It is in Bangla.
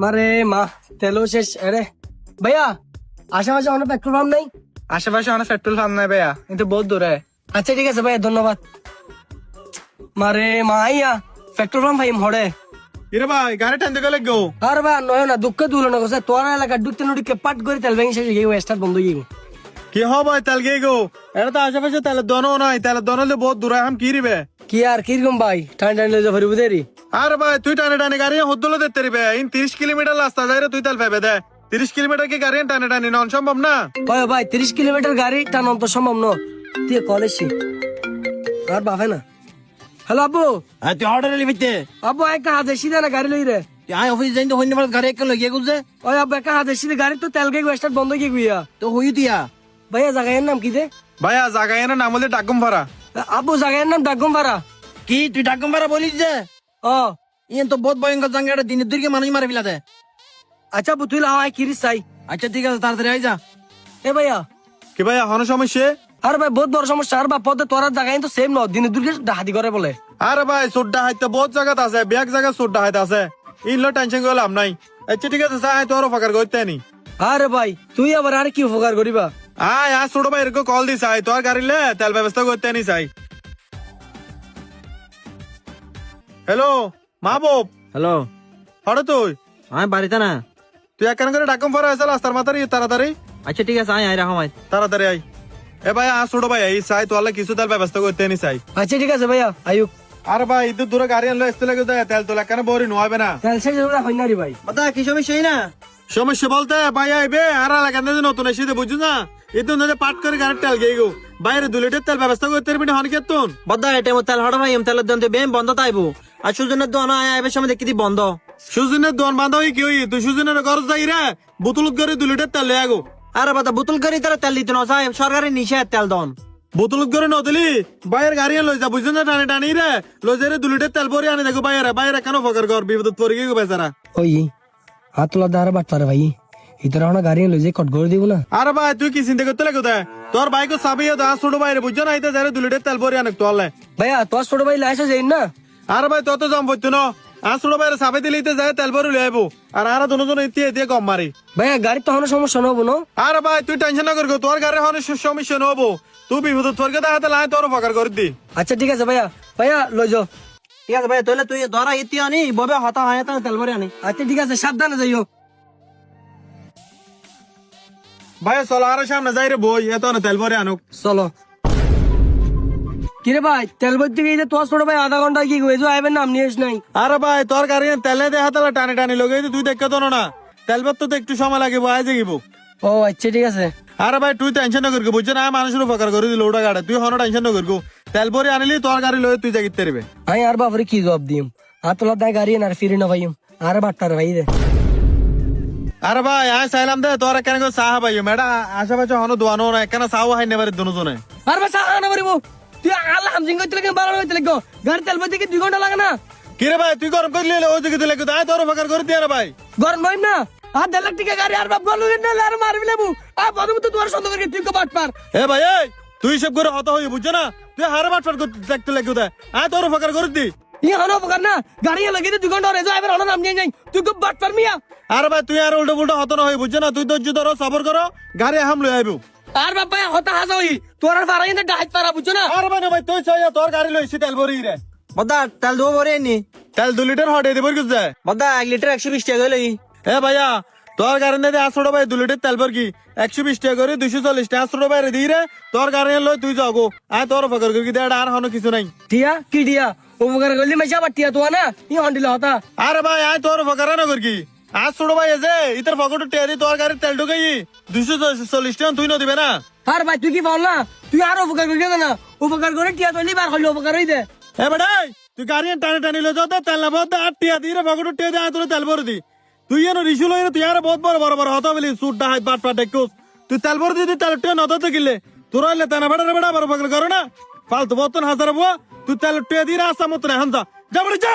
মারে মা তেলও শেষ। আরে ভাইয়া আশেপাশে অনেক পেট্রোল পাম্প নেই? আশেপাশে অনেক পেট্রোল পাম্প নাই ভাইয়া, কিন্তু বহুত দূরে। আচ্ছা ঠিক আছে ভাইয়া, ধন্যবাদ। মারে মা আইয়া পেট্রোল পাম্প ভাই মরে। ইরে ভাই গাড়ি টানতে গেলে গো। আর বা নয় না দুঃখ তুলো না গোসা, তোর এলাকা ডুবতে নুডিকে পাট করে তেল ভেঙে শেষ গিয়ে স্টার্ট বন্ধ গিয়ে। কি হ ভাই তেল গিয়ে গো, এটা তো আশেপাশে তেলের দনও নাই, তেলের দন হলে বহুত দূরে, আমি কি রিবে কি আর কিরকম ভাই টান টান লেজে ভরি বুঝেরি। আরে ভাই তুই টানে টানে গাড়ি হদ্দলে দেখতে রিবে, ইন 30 কিলোমিটার রাস্তা যাই রে, তুই তেল পাবে দে 30 কিলোমিটার কি গাড়ি টানে টানে নন সম্ভব না। ভাই ভাই 30 কিলোমিটার গাড়ি টানানো তো সম্ভব ন। তুই কলেজি আর বাফে না। হ্যালো আব্বু। তুই অর্ডার লিখতে আব্বু একটা হাজার সিধা না গাড়ি লই রে। আই অফিস যাই তো হইনি মার গাড়ি একন লাগিয়ে গুজে ওই আব্বু একটা হাজার সিধা গাড়ি তো তেল গিয়ে স্টার্ট বন্ধ গিয়ে গুইয়া। তো হই দিয়া ভাইয়া জায়গার নাম কি দে? ভাইয়া জায়গায় না নাম হলে ডাকুম ভাড়া। আব্বু জায়গার নাম ডাকগম পাড়া। কি তুই ডাকম মারা বলিস যে ও ইন তো বহুত ভয়ঙ্কর জাঙ্গাটা দিনের দিকে মানুষ মারে ফেলা দে। আচ্ছা আব্বু তুই লাহাই কিরিস চাই। আচ্ছা ঠিক আছে তাড়াতাড়ি আই যা। এ ভাইয়া কি ভাইয়া হন সমস্যা? আর ভাই বহুত বড় সমস্যা। আর বা পদে তোর জায়গায় তো সেম ন, দিনে দুর্গে ডাহাতি করে বলে। আরে ভাই সোড্ডা হাইতে বহুত জায়গাত আছে, ব্যাগ জায়গা সোড্ডা হাইতে আছে, ইনলো টেনশন করে লাভ নাই। আচ্ছা ঠিক আছে চাই তোর ফাঁকার করতে নি। আরে ভাই তুই আবার আর কি উপকার করিবা? আয় আজ ছোট ভাই এরকম কল দিস, আয় তোর গাড়ি লে তেল ব্যবস্থা করতে নি চাই। হ্যালো মা বাপ। হ্যালো হঠাৎ তুই আমি বাড়িতে না। তুই একখান করে ডাকম পরে আসল রাস্তার মাথায় তাড়াতাড়ি আচ্ছা ঠিক আছে আই রাখো মাই তাড়াতাড়ি আই। এ ভাই আজ ছোট ভাই এই চাই তোর কিছু তেল ব্যবস্থা করতে নি চাই। আচ্ছা ঠিক আছে ভাইয়া আয়ুক। আরে ভাই ইদুর দূরে গাড়ি আনলো আসতে লাগে তেল তোলা কেন বড়ি নোয়াবে না। তেল শেষ হয় না রে ভাই। বাদা কি সমস্যা না? সমস্যা বলতে ভাই আইবে আর এলাকার নতুন এসে বুঝছো না, ইদুর নদী পাট করে গাড়ির তেল গিয়ে গো বাইরে 2 লিটার তেল ব্যবস্থা করতে পারবি হন কেতন। বাদা এটা মো তেল হড়া ভাই এম তেলের দন বেম বন্ধ তাইবো। আর সুজনের দন আইবে সময় দেখি দি বন্ধ। সুজনের দোয়ান বান্ধা হই কি হই, তুই সুজনের ঘর যাই রে বোতলত করে 2 লিটার তেল লে আগো। আরে বাদা বোতল করে তারা তেল দিতে না সাহেব, সরকারি নিষেধ তেল দন। বোতলত করে নদিলি বাইরের গাড়ি লই যা বুঝছো না, টানে টানি রে লই যাই রে 2 লিটার তেল ভরে আনে দেখো বাইরে বাইরে কেন ফকার ঘর বিপদত পড়ে গিয়ে বেচারা। ওই হাত তোলা দাঁড়া বাট পারে ভাই, ইতরা হনা গাড়ি লই যে কট করে দিব না। আরে ভাই তুই কি চিন্তা করতে লাগো তোর বাইক চাবিয়ে দা ছোট বাইরে বুঝছো না, ইতে যাই 2 লিটার তেল ভরে আনে তোলে। ভাইয়া তোর ছোট ভাই লাইসা যাই না। আরে ভাই তত জম পড়তো না, আর ছোট বাইরে চাবি দিলে ইতে যাই তেল ভরে লই আইবো, আর আর দুজন ইতে দিয়ে কম মারি। ভাইয়া গাড়ি তো হনো সমস্যা নবো ন। আরে ভাই তুই টেনশন না করগো, তোর গাড়ি হনে সমস্যা নবো, তুই বিপদত পড়ে গেলে হাতে লাই তোর ফকার করে দি। আচ্ছা ঠিক আছে ভাইয়া, ভাইয়া লই যাও। ঠিক আছে ভাই তাহলে তুই ধরা ইতি আনি ববে হতা হয় তা তেল ভরে আনি। আচ্ছা ঠিক আছে সাবধানে যাইও। ভাই চলো আরো সামনে যাই রে বই, এত না তেল ভরে আনুক। চলো। কিরে ভাই তেল ভরতে গিয়ে তোর ছোট ভাই আধা ঘন্টা কি গেছো আইবেন নাম নিয়েস নাই। আরে ভাই তোর গাড়ি তেলে দে হাতালা টানে টানি লগে তুই দেখতে তো না, তেল ভরতে তো একটু সময় লাগিব আয় যাইব। ও আচ্ছা ঠিক আছে। আরে ভাই তুই টেনশন না করগো বুঝছো না, মানুষের উপকার করে দিল ওটা গাড়ি, তুই হনো টেনশন না করগো, তেল ভরে আনিলি তোর গাড়ি লয়ে তুই যাইতে পারবে। আমি আর বাপরে কি জবাব দিম, হাত তোলা দায় গাড়ি আর ফিরে না ভাইম আর বাট্টার ভাই দে। আরে ভাই আয় চাইলাম দে তোর কেন চাহ ভাই মেডা আশেপাশে হনো দোয়ানো না কেন চাও হাই নেবারে দুজনে। আর ভাই চা না পারিব, তুই আল্লাহ হামজিং করতে লাগে বারো হইতে লাগো, গাড়ি তেল ভরতে 2 ঘন্টা লাগে না। কিরে ভাই তুই গরম করলি ওই দিকে দিলে আয় তোর উপকার করে দিয়ে ভাই। গরম নইম না আর 1.5 লাখ টাকা গাড়ি আর বাপ গলু না আর মারবি লেবু আর বদম তো তোর সন্দেহ করে তুই কো বাট পার। এ ভাই এই তুই সব করে হত হই বুঝছো না, তুই হারে বাট ফাট করতে দেখতে লাগি দে, আয় তোর উপকার করে দি। ই হনো উপকার না, গাড়ি লাগিয়ে 2 ঘন্টা রে যাইবার হলো নাম নিয়ে যাই, তুই কো বাট পার মিয়া। আরে ভাই তুই আর উল্টো উল্টো হত না হই বুঝছো না, তুই ধৈর্য ধরো সবর করো গাড়ি হাম লই আইবো। আর বাপ ভাই হতা হাজা হই তোর আর পারাই না ডাইট পারা বুঝছো না। আরে ভাই ভাই তুই চাই তোর গাড়ি লইছি তেল ভরি রে। বাদা তেল দেবো ভরে আনি। তেল 2 লিটার হটে দিব কি যায়। বাদা 1 লিটার 120 টাকা লই। এ ভাইয়া তোর গাড়ি নে আ ছোট ভাই 2 লিটার তেল ভর কি 120 টাকা করে 240 টাকা ছোট ভাই রে দি রে, তোর গাড়ি লই তুই যাগো আয় তোর উপকার করি দে, আর হনো কিছু নাই। টিয়া কি টিয়া উপকার করলি মাইসা বাটিয়া তো না ই হন্ডিলা হতা। আরে ভাই আয় তোর উপকার না কর কি আজ ছোট ভাই এসে ইতর ফকট টেরি তোর গাড়ি তেল ঢুকাই 240 টাকা তুই না দিবে না। আর ভাই তুই কি পাও না, তুই আর উপকার করি না, উপকার করে টিয়া তো নিবার হইলো উপকার হই দে। এ বেটাই তুই গাড়ি টানে টানি লো যাতে তেল না বদ 8 টাকা দি রে ফকট টেরি আয় তোর তেল ভর দি, তুই এনো রিসু লই তুই আর বহুত বড় বড় বড় হতো বলি সুটটা হাত বাট পাট দেখোস, তুই তেল ভর দি তেল টেন নতো তো কিলে তোর হইলে তেনা বেটা রে বেটা বড় পাগল করো না ফালতু বতন হাজার বুয়া, তুই তেল টেরি দি রাস্তা মত না হানজা যা বলি যা।